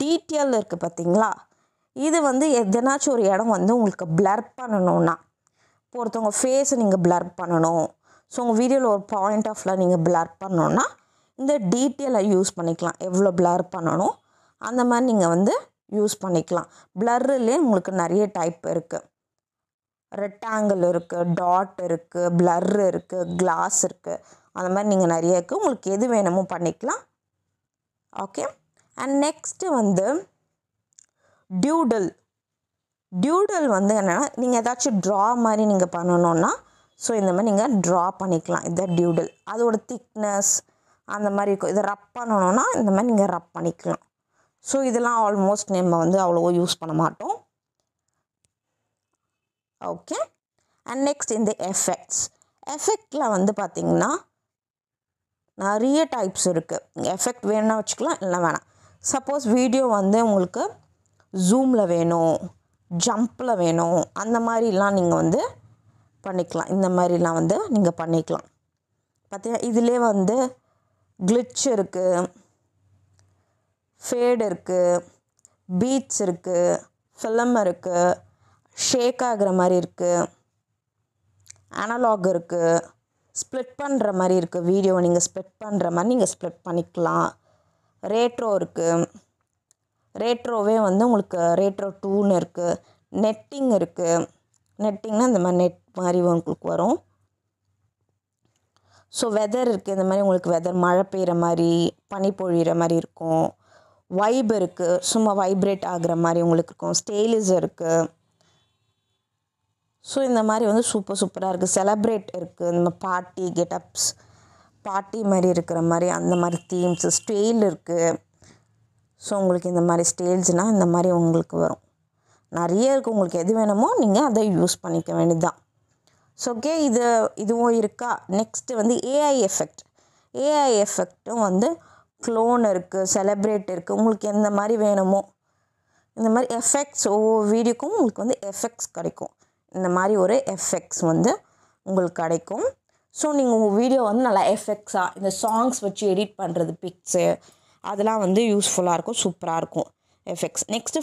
Detail இருக்குது பார்த்தீங்களா, இது வந்து எதனாச்சும் ஒரு இடம் வந்து உங்களுக்கு பிளர் பண்ணணும்னா, இப்போ ஒருத்தவங்க ஃபேஸை நீங்கள் பிளர் பண்ணணும், ஸோ உங்கள் வீடியோவில் ஒரு பாயிண்ட் ஆஃப்ல நீங்கள் பிளர் பண்ணணுன்னா இந்த டீட்டெயிலை யூஸ் பண்ணிக்கலாம். எவ்வளோ பிளர் பண்ணணும் அந்த மாதிரி நீங்கள் வந்து யூஸ் பண்ணிக்கலாம். பிளர்லேயே உங்களுக்கு நிறைய டைப் இருக்குது. ரெக்டாங்கிள் இருக்குது, டாட் இருக்குது, பிளர் இருக்குது, கிளாஸ் இருக்குது, அந்த மாதிரி நீங்கள் நிறைய இருக்குது. உங்களுக்கு எது வேணுமோ பண்ணிக்கலாம். ஓகே. அண்ட் நெக்ஸ்ட்டு வந்து டியூடல் வந்து என்னென்னா, நீங்கள் ஏதாச்சும் ட்ரா மாதிரி நீங்கள் பண்ணணுன்னா ஸோ இந்த மாதிரி நீங்கள் ட்ரா பண்ணிக்கலாம். இதை டியூடல், அதோட திக்னஸ் அந்த மாதிரி இருக்கும். இதை ரப் பண்ணணுன்னா இந்த மாதிரி நீங்கள் ரப் பண்ணிக்கலாம். ஸோ இதெல்லாம் ஆல்மோஸ்ட் நம்ம வந்து அவ்வளோ யூஸ் பண்ண மாட்டோம். ஓகே. அண்ட் நெக்ஸ்ட் இந்த எஃபெக்டில் வந்து பார்த்திங்கன்னா நிறைய டைப்ஸ் இருக்குது. எஃபெக்ட் வேணும்னா வச்சுக்கலாம், இல்லை வேணாம். சப்போஸ் வீடியோ வந்து உங்களுக்கு ஜூமில் வேணும், ஜம்பில் வேணும், அந்த மாதிரிலாம் நீங்கள் வந்து பண்ணிக்கலாம். இந்த மாதிரிலாம் வந்து நீங்கள் பண்ணிக்கலாம். பார்த்தீங்கன்னா இதிலே வந்து கிளிட்ச் இருக்குது, ஃபேட் இருக்குது, பீட்ஸ் இருக்குது, ஃபிலம் இருக்குது, ஷேக் ஆகிற மாதிரி இருக்குது, அனலாக் இருக்குது, ஸ்ப்ளிட் பண்ணுற மாதிரி இருக்குது. வீடியோவை நீங்கள் ஸ்ப்ளிட் பண்ணுற மாதிரி நீங்கள் ஸ்ப்ளிட் பண்ணிக்கலாம். ரேட்ரோ இருக்குது, ரேட்ரோவே வந்து உங்களுக்கு ரேட்ரோ 2ன்னு இருக்குது. நெட்டிங் இருக்குது. நெட்டிங்னால் இந்த மாதிரி நெட் மாதிரி உங்களுக்கு வரும். ஸோ வெதர் இருக்குது. இந்த மாதிரி உங்களுக்கு வெதர் மழை பெய்கிற மாதிரி, பனி பொழிகிற மாதிரி இருக்கும். வைப் இருக்குது, சும்மா வைப்ரேட் ஆகிற மாதிரி உங்களுக்கு இருக்கும். ஸ்டைலிஸ் இருக்குது. ஸோ இந்த மாதிரி வந்து சூப்பராக இருக்குது. செலப்ரேட் இருக்குது. இந்த பார்ட்டி கெட்டப்ஸ், பார்ட்டி மாதிரி இருக்கிற மாதிரி அந்த மாதிரி தீம்ஸு. ஸ்டைல் இருக்குது. ஸோ உங்களுக்கு இந்த மாதிரி ஸ்டைல்ஸ்னால் இந்த மாதிரி உங்களுக்கு வரும். நிறைய இருக்குது. உங்களுக்கு எது வேணுமோ நீங்கள் அதை யூஸ் பண்ணிக்க வேண்டியது தான். ஸோ ஓகே, இதுவும் இருக்கா. நெக்ஸ்ட்டு வந்து ஏஐ எஃபெக்ட்டும் வந்து க்ளோன் இருக்குது, செலப்ரேட் இருக்குது. உங்களுக்கு எந்த மாதிரி வேணுமோ இந்த மாதிரி எஃபெக்ட்ஸ் ஒவ்வொரு வீடியோக்கும் உங்களுக்கு வந்து எஃபெக்ட்ஸ் கிடைக்கும். இந்த மாதிரி ஒரு எஃபெக்ட்ஸ் வந்து உங்களுக்கு கிடைக்கும். ஸோ நீங்கள் உங்கள் வீடியோ வந்து நல்லா எஃபெக்ட்ஸாக இந்த சாங்ஸ் வச்சு எடிட் பண்ணுறது, பிக்ஸு, அதெல்லாம் வந்து யூஸ்ஃபுல்லாக இருக்கும், சூப்பராக இருக்கும் எஃபெக்ட்ஸ். நெக்ஸ்ட்டு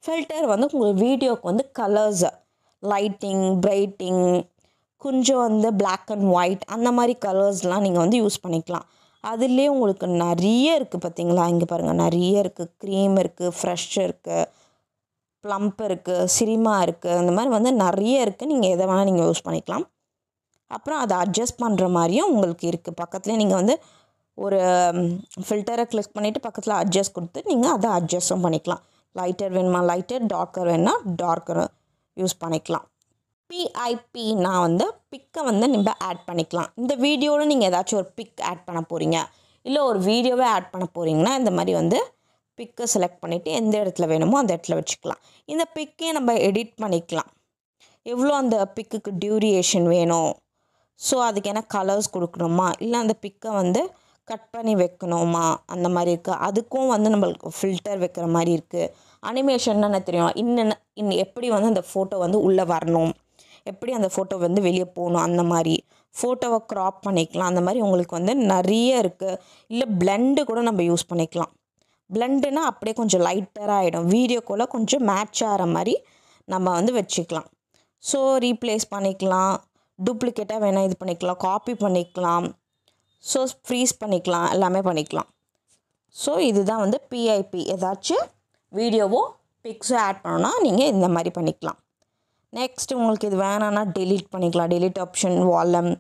ஃபில்டர் வந்து உங்கள் வீடியோவுக்கு வந்து கலர்ஸு, லைட்டிங், பிரைட்டிங், கொஞ்சம் வந்து பிளாக் அண்ட் ஒயிட் அந்த மாதிரி கலர்ஸ்லாம் நீங்கள் வந்து யூஸ் பண்ணிக்கலாம். அதுலேயே உங்களுக்கு நிறைய இருக்குது பார்த்தீங்களா, இங்கே பாருங்கள் நிறைய இருக்குது. க்ரீம் இருக்குது, ஃப்ரெஷ் இருக்குது, ப்ளம்ப் இருக்குது, சினிமா இருக்குது, இந்த மாதிரி வந்து நிறைய இருக்குது. நீங்கள் எதை வேணால் நீங்கள் யூஸ் பண்ணிக்கலாம். அப்புறம் அதை அட்ஜஸ்ட் பண்ணுற மாதிரியும் உங்களுக்கு இருக்குது. பக்கத்துலேயே நீங்கள் வந்து ஒரு ஃபில்டரை கிளிக் பண்ணிவிட்டு பக்கத்தில் அட்ஜஸ்ட் கொடுத்து நீங்கள் அதை அட்ஜஸ்ட்டும் பண்ணிக்கலாம். லைட்டர் வேணுமா லைட்டர், டார்க்கர் வேணுமா டார்க்கர் யூஸ் பண்ணிக்கலாம். பிஐபினா வந்து பிக்கை வந்து நம்ம ஆட் பண்ணிக்கலாம். இந்த வீடியோவில் நீங்கள் ஏதாச்சும் ஒரு பிக் ஆட் பண்ண போகிறீங்க, இல்லை ஒரு வீடியோவே ஆட் பண்ண போகிறீங்கன்னா இந்த மாதிரி வந்து பிக்கை செலக்ட் பண்ணிவிட்டு எந்த இடத்துல வேணுமோ அந்த இடத்துல வச்சுக்கலாம். இந்த பிக்கையும் நம்ம எடிட் பண்ணிக்கலாம். எவ்வளோ அந்த பிக்குக்கு டியூரேஷன் வேணும், ஸோ அதுக்கு என்ன கலர்ஸ் கொடுக்கணுமா, இல்லை அந்த பிக்கை வந்து கட் பண்ணி வைக்கணுமா, அந்த மாதிரி இருக்குது. அதுக்கும் வந்து நம்மளுக்கு ஃபில்டர் வைக்கிற மாதிரி இருக்குது. அனிமேஷன்னா என்ன தெரியும், இன்னும் எப்படி வந்து அந்த ஃபோட்டோ வந்து உள்ளே வரணும், எப்படி அந்த ஃபோட்டோ வந்து வெளியே போகணும், அந்த மாதிரி ஃபோட்டோவை க்ராப் பண்ணிக்கலாம். அந்த மாதிரி உங்களுக்கு வந்து நிறைய இருக்குது. இல்லை பிளெண்டு கூட நம்ம யூஸ் பண்ணிக்கலாம். பிளெண்டுனா அப்படியே கொஞ்சம் லைட்டராக ஆகிடும், வீடியோக்குள்ளே கொஞ்சம் மேட்ச் ஆகிற மாதிரி நம்ம வந்து வச்சுக்கலாம். ஸோ ரீப்ளேஸ் பண்ணிக்கலாம், டூப்ளிகேட்டாக வேணால் இது பண்ணிக்கலாம், காப்பி பண்ணிக்கலாம், ஸோ ஃப்ரீஸ் பண்ணிக்கலாம், எல்லாமே பண்ணிக்கலாம். ஸோ இதுதான் வந்து பிஐபி. ஏதாச்சும் வீடியோவோ பிக்ஸோ ஆட் பண்ணணுன்னா நீங்கள் இந்த மாதிரி பண்ணிக்கலாம். நெக்ஸ்ட் உங்களுக்கு இது வேணான்னா டெலீட் பண்ணிக்கலாம். டெலீட் ஆப்ஷன், வால்யூம்,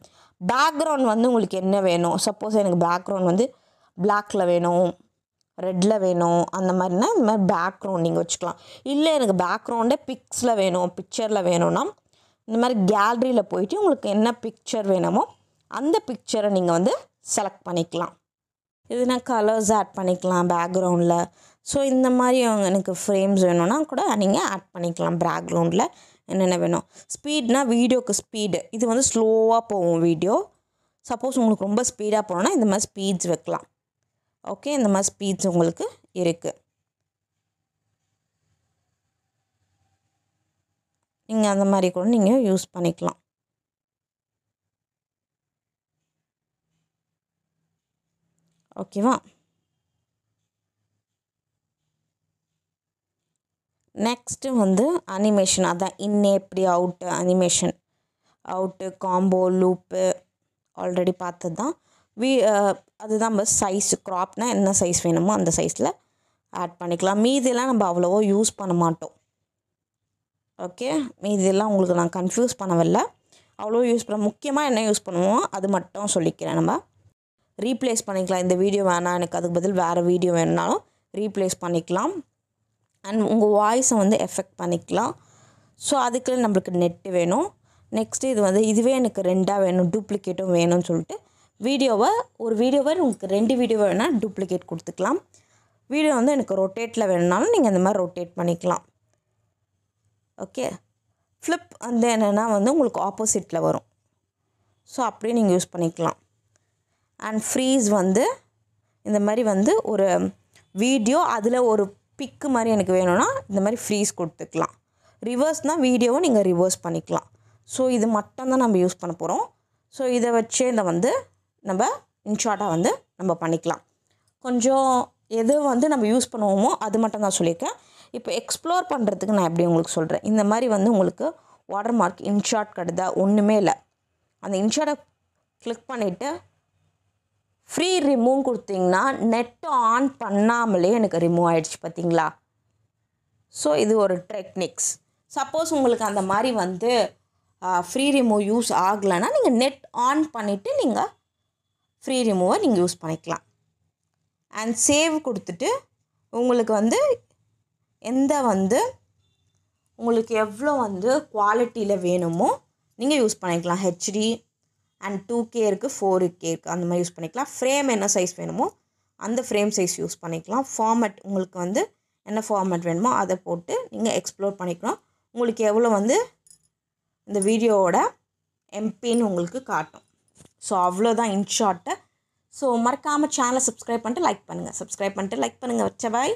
பேக்ரவுண்ட் வந்து உங்களுக்கு என்ன வேணும். சப்போஸ் எனக்கு பேக்ரவுண்ட் வந்து பிளாக்கில் வேணும், ரெட்டில் வேணும், அந்த மாதிரினா இந்த மாதிரி பேக்ரவுண்ட் நீங்கள் வச்சுக்கலாம். இல்லை எனக்கு பேக்ரவுண்டே பிக்ஸில் வேணும், பிக்சரில் வேணும்னா இந்த மாதிரி கேலரியில் போயிட்டு உங்களுக்கு என்ன பிக்சர் வேணுமோ அந்த பிக்சரை நீங்கள் வந்து செலக்ட் பண்ணிக்கலாம். இதுனா கலர்ஸ் ஆட் பண்ணிக்கலாம் பேக்ரவுண்டில். ஸோ இந்த மாதிரி எனக்கு ஃப்ரேம்ஸ் வேணும்னா கூட நீங்கள் ஆட் பண்ணிக்கலாம். பேக்ரவுண்டில் என்னென்ன வேணும். ஸ்பீட்னா வீடியோக்கு ஸ்பீடு, இது வந்து ஸ்லோவாக போகும் வீடியோ. சப்போஸ் உங்களுக்கு ரொம்ப ஸ்பீடாக போகணுன்னா இந்த மாதிரி ஸ்பீட்ஸ் வைக்கலாம். ஓகே, இந்த மாதிரி ஸ்பீட்ஸ் உங்களுக்கு இருக்குது. நீங்கள் அந்த மாதிரி கூட நீங்கள் யூஸ் பண்ணிக்கலாம். ஓகேவா? நெக்ஸ்ட்டு வந்து அனிமேஷன், அதான் எப்படி out animation, out combo loop already பார்த்தது தான். அதுதான் பஸ் சைஸு க்ராப்னால் என்ன சைஸ் வேணுமோ அந்த சைஸில் ஆட் பண்ணிக்கலாம். மீதியெல்லாம் நம்ம அவ்வளோவோ யூஸ் பண்ண மாட்டோம். ஓகே, மீதியெல்லாம் உங்களுக்கு நான் கன்ஃபியூஸ் பண்ணவில்ல, அவ்வளோ யூஸ் பண்ண. முக்கியமாக என்ன யூஸ் பண்ணுவோம் அது மட்டும் சொல்லிக்கிறேன். நம்ம ரீப்ளேஸ் பண்ணிக்கலாம். இந்த வீடியோ வேணாம், எனக்கு அதுக்கு பதில் வேறு வீடியோ வேணுனாலும் ரீப்ளேஸ் பண்ணிக்கலாம். அண்ட் உங்கள் வாய்ஸை வந்து எஃபெக்ட் பண்ணிக்கலாம். ஸோ அதுக்கு நம்மளுக்கு நெட்டு வேணும். நெக்ஸ்ட்டு இது வந்து இதுவே எனக்கு 2 வேணும், டூப்ளிகேட்டும் வேணும்னு சொல்லிட்டு ஒரு வீடியோவை உங்களுக்கு 2 வீடியோ வேணால் டூப்ளிகேட் கொடுத்துக்கலாம். வீடியோ வந்து எனக்கு ரொட்டேட்டில் வேணுனாலும் நீங்கள் இந்த மாதிரி ரொட்டேட் பண்ணிக்கலாம். ஓகே, ஃப்ளிப் வந்து என்னென்னா வந்து உங்களுக்கு ஆப்போசிட்டில் வரும். ஸோ அப்படியே நீங்கள் யூஸ் பண்ணிக்கலாம். அண்ட் ஃப்ரீஸ் வந்து இந்த மாதிரி வந்து ஒரு வீடியோ அதில் ஒரு பிக்கு மாதிரி எனக்கு வேணும்னா இந்த மாதிரி ஃப்ரீஸ் கொடுத்துக்கலாம். ரிவர்ஸ்னால் வீடியோவை நீங்கள் ரிவர்ஸ் பண்ணிக்கலாம். ஸோ இது மட்டும்தான் நம்ம யூஸ் பண்ண போகிறோம். ஸோ இதை வச்சே இதை வந்து நம்ம இன்ஷார்ட்டாக வந்து நம்ம பண்ணிக்கலாம். கொஞ்சம் எது வந்து நம்ம யூஸ் பண்ணுவோமோ அது மட்டும் தான் சொல்லியிருக்கேன். இப்போ எக்ஸ்ப்ளோர் பண்ணுறதுக்கு நான் எப்படி உங்களுக்கு சொல்கிறேன். இந்த மாதிரி வந்து உங்களுக்கு வாட்டர் மார்க் இன்ஷார்ட் கடுதா ஒன்றுமே இல்லை. அந்த இன்ஷார்ட்டை கிளிக் பண்ணிவிட்டு ஃப்ரீ ரிமூவ் கொடுத்தீங்கன்னா நெட்டு ஆன் பண்ணாமலே எனக்கு ரிமூவ் ஆகிடுச்சு பார்த்தீங்களா. ஸோ இது ஒரு டெக்னிக்ஸ். சப்போஸ் உங்களுக்கு அந்த மாதிரி வந்து ஃப்ரீ ரிமூவ் யூஸ் ஆகலைன்னா நீங்கள் நெட் ஆன் பண்ணிவிட்டு நீங்கள் ஃப்ரீ ரிமூவை நீங்கள் யூஸ் பண்ணிக்கலாம். அண்ட் சேவ் கொடுத்துட்டு உங்களுக்கு வந்து உங்களுக்கு எவ்வளோ வந்து குவாலிட்டியில் வேணுமோ நீங்கள் யூஸ் பண்ணிக்கலாம். ஹெச்டி அண்ட் 2K இருக்குது, 4K இருக்குது, அந்த மாதிரி யூஸ் பண்ணிக்கலாம். ஃப்ரேம் என்ன சைஸ் வேணுமோ அந்த ஃப்ரேம் சைஸ் யூஸ் பண்ணிக்கலாம். ஃபார்மேட் உங்களுக்கு வந்து என்ன ஃபார்மேட் வேணுமோ அதை போட்டு நீங்கள் எக்ஸ்ப்ளோர் பண்ணிக்கலாம். உங்களுக்கு எவ்வளோ வந்து இந்த வீடியோவோட எம்பின்னு உங்களுக்கு காட்டும். ஸோ அவ்வளோதான் இன்ஷார்ட்டை. ஸோ மறக்காமல் சேனலை சப்ஸ்கிரைப் பண்ணிட்டு லைக் பண்ணுங்கள். வச்ச பாய்.